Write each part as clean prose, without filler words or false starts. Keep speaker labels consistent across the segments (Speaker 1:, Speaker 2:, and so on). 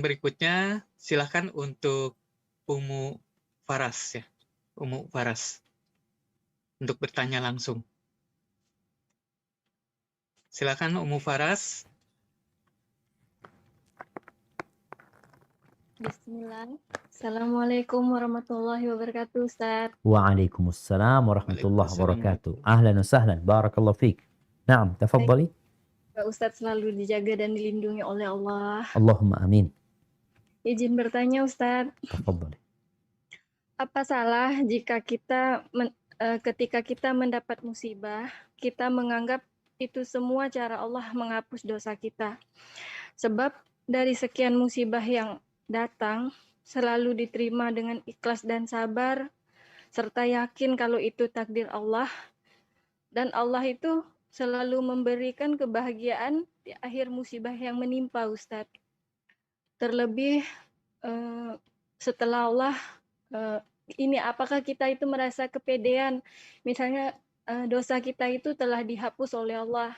Speaker 1: Berikutnya silakan untuk Umu Faras ya. Umu Faras untuk bertanya langsung. Silakan Umu Faras.
Speaker 2: Bismillah. Assalamualaikum warahmatullahi wabarakatuh, Ustaz.
Speaker 3: Waalaikumsalam warahmatullahi
Speaker 1: Waalaikumsalam.
Speaker 3: wabarakatuh. Ahlan wa sahlan. Barakallahu fiik. Naam, tafadhali.
Speaker 2: Semoga Ustaz selalu dijaga dan dilindungi oleh Allah.
Speaker 3: Allahumma amin.
Speaker 2: Izin bertanya, Ustaz.
Speaker 3: Tafadhali.
Speaker 2: Apa salah jika ketika kita mendapat musibah, kita menganggap itu semua cara Allah menghapus dosa kita? Sebab dari sekian musibah yang datang, selalu diterima dengan ikhlas dan sabar, serta yakin kalau itu takdir Allah, dan Allah itu selalu memberikan kebahagiaan di akhir musibah yang menimpa, Ustadz. Terlebih setelah Allah, ini apakah kita itu merasa kepedean, misalnya dosa kita itu telah dihapus oleh Allah,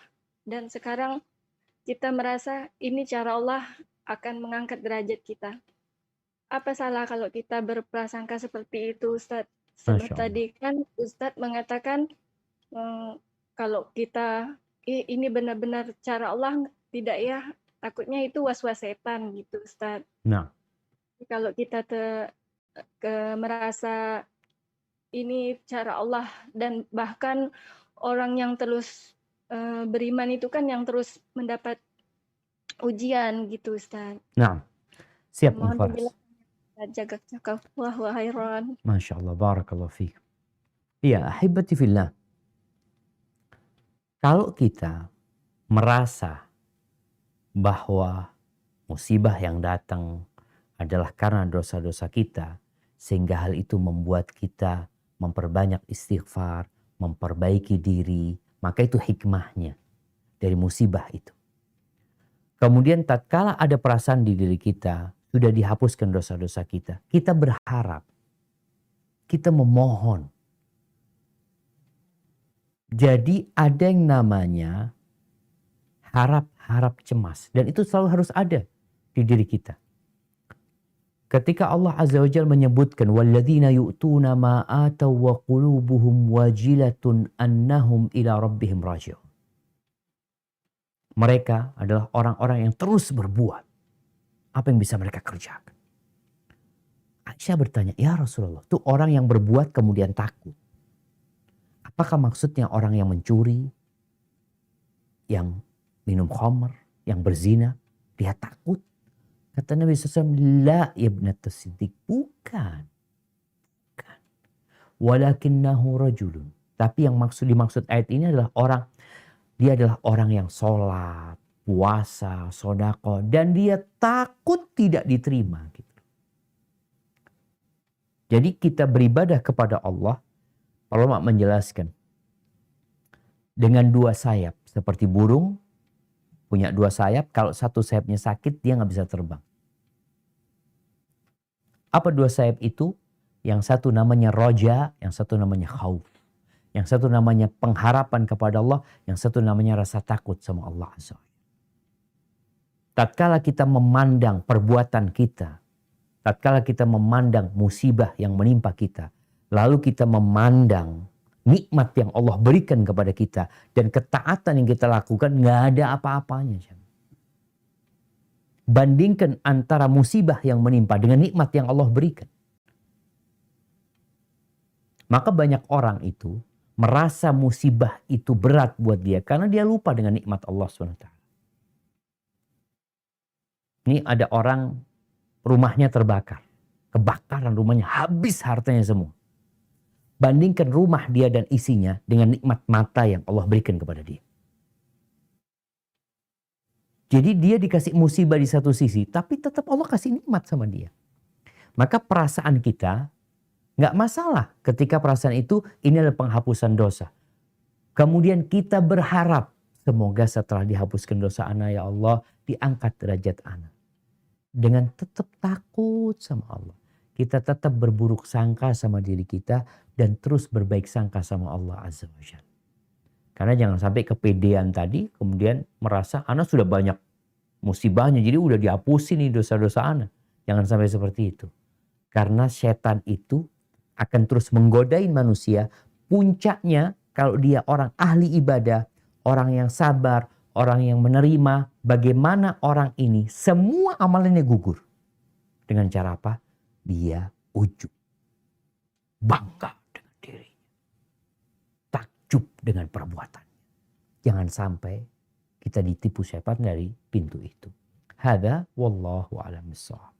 Speaker 2: dan sekarang kita merasa ini cara Allah akan mengangkat derajat kita. Apa salah kalau kita berprasangka seperti itu, Ustadz? Sebab tadi kan Ustadz mengatakan kalau kita ini benar-benar cara Allah, tidak ya, takutnya itu was-was setan gitu, Ustadz.
Speaker 3: Nah.
Speaker 2: Kalau kita merasa ini cara Allah, dan bahkan orang yang terus beriman itu kan yang terus mendapat ujian gitu, Ustaz.
Speaker 3: Nah, siap Umu Faras.
Speaker 2: Jazakallah wa khairan.
Speaker 3: Masya Allah, barakallahu fiik. Iya, ahibati fillah. Kalau kita merasa bahwa musibah yang datang adalah karena dosa-dosa kita, sehingga hal itu membuat kita memperbanyak istighfar, memperbaiki diri, maka itu hikmahnya dari musibah itu. Kemudian tatkala ada perasaan di diri kita, sudah dihapuskan dosa-dosa kita, kita berharap, kita memohon. Jadi ada yang namanya harap-harap cemas, dan itu selalu harus ada di diri kita. Ketika Allah Azza wa Jalla menyebutkan walladzina yu'tuna ma ataw wa qulubuhum wajilatun annahum ila rabbihim raji'un. Mereka adalah orang-orang yang terus berbuat. Apa yang bisa mereka kerjakan? Aisyah bertanya, ya Rasulullah, itu orang yang berbuat kemudian takut. Apakah maksudnya orang yang mencuri, yang minum khamr, yang berzina, dia takut? Kata Nabi SAW, la ibnatus siddiq. Bukan. Bukan. Walakinnahu rajulun. Tapi yang dimaksud ayat ini adalah orang, dia adalah orang yang sholat, puasa, sodako, dan dia takut tidak diterima. Gitu. Jadi kita beribadah kepada Allah, ulama menjelaskan, dengan dua sayap, seperti burung, punya dua sayap, kalau satu sayapnya sakit, dia nggak bisa terbang. Apa dua sayap itu? Yang satu namanya roja, yang satu namanya khauf. Yang satu namanya pengharapan kepada Allah, yang satu namanya rasa takut sama Allah Azza wa Jalla. Tatkala kita memandang perbuatan kita, tatkala kita memandang musibah yang menimpa kita, lalu kita memandang nikmat yang Allah berikan kepada kita, dan ketaatan yang kita lakukan, nggak ada apa-apanya. Bandingkan antara musibah yang menimpa dengan nikmat yang Allah berikan. Maka banyak orang itu merasa musibah itu berat buat dia karena dia lupa dengan nikmat Allah SWT. Ini ada orang rumahnya terbakar. Kebakaran rumahnya, habis hartanya semua. Bandingkan rumah dia dan isinya dengan nikmat mata yang Allah berikan kepada dia. Jadi dia dikasih musibah di satu sisi, tapi tetap Allah kasih nikmat sama dia. Maka perasaan kita nggak masalah ketika perasaan itu ini adalah penghapusan dosa. Kemudian kita berharap semoga setelah dihapuskan dosa anak, ya Allah, diangkat derajat anak. Dengan tetap takut sama Allah. Kita tetap berburuk sangka sama diri kita dan terus berbaik sangka sama Allah Azza wa Jalla. Karena jangan sampai kepedean tadi kemudian merasa anak sudah banyak musibahnya. Jadi udah dihapusin nih dosa-dosa ana. Jangan sampai seperti itu. Karena setan itu akan terus menggodain manusia. Puncaknya kalau dia orang ahli ibadah, orang yang sabar, orang yang menerima, bagaimana orang ini semua amalannya gugur. Dengan cara apa? Dia ujub. Bangga dengan dirinya. Takjub dengan perbuatannya. Jangan sampai kita ditipu setan dari pintu itu. Hada wallahu a'lam bishawab.